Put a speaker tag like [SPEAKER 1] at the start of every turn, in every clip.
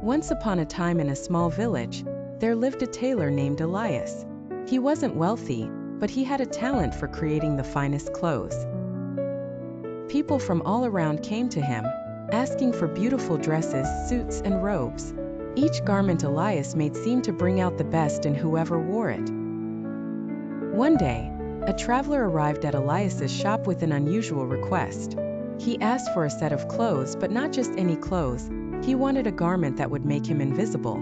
[SPEAKER 1] Once upon a time in a small village, there lived a tailor named Elias. He wasn't wealthy, but he had a talent for creating the finest clothes. People from all around came to him, asking for beautiful dresses, suits, and robes. Each garment Elias made seemed to bring out the best in whoever wore it. One day, a traveler arrived at Elias's shop with an unusual request. He asked for a set of clothes, but not just any clothes. He wanted a garment that would make him invisible.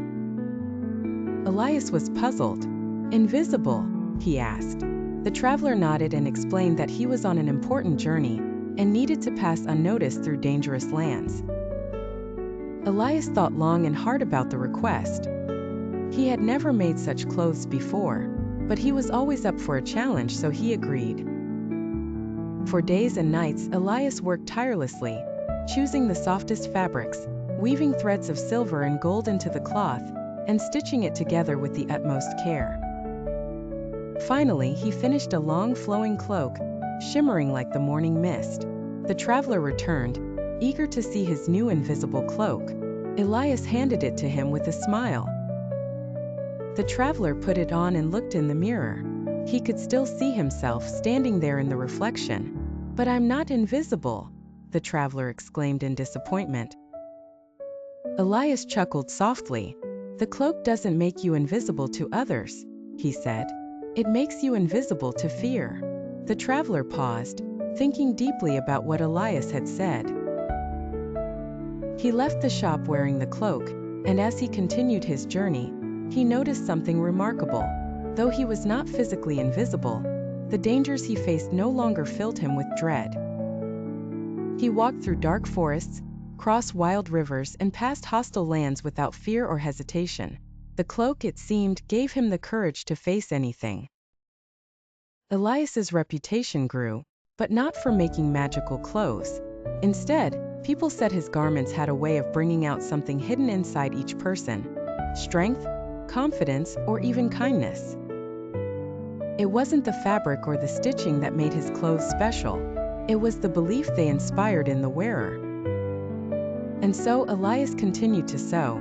[SPEAKER 1] Elias was puzzled. "Invisible?" he asked. The traveler nodded and explained that he was on an important journey and needed to pass unnoticed through dangerous lands. Elias thought long and hard about the request. He had never made such clothes before, but he was always up for a challenge, so he agreed. For days and nights, Elias worked tirelessly, choosing the softest fabrics, weaving threads of silver and gold into the cloth, and stitching it together with the utmost care. Finally, he finished a long flowing cloak, shimmering like the morning mist. The traveler returned, eager to see his new invisible cloak. Elias handed it to him with a smile. The traveler put it on and looked in the mirror. He could still see himself standing there in the reflection. "But I'm not invisible," the traveler exclaimed in disappointment. Elias chuckled softly. "The cloak doesn't make you invisible to others," he said. "It makes you invisible to fear." The traveler paused, thinking deeply about what Elias had said. He left the shop wearing the cloak, and as he continued his journey, he noticed something remarkable. Though he was not physically invisible, the dangers he faced no longer filled him with dread. He walked through dark forests, crossed wild rivers, and passed hostile lands without fear or hesitation. The cloak, it seemed, gave him the courage to face anything. Elias's reputation grew, but not for making magical clothes. Instead, people said his garments had a way of bringing out something hidden inside each person: strength, confidence, or even kindness. It wasn't the fabric or the stitching that made his clothes special. It was the belief they inspired in the wearer. And so Elias continued to sew,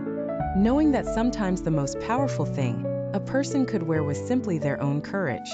[SPEAKER 1] knowing that sometimes the most powerful thing a person could wear was simply their own courage.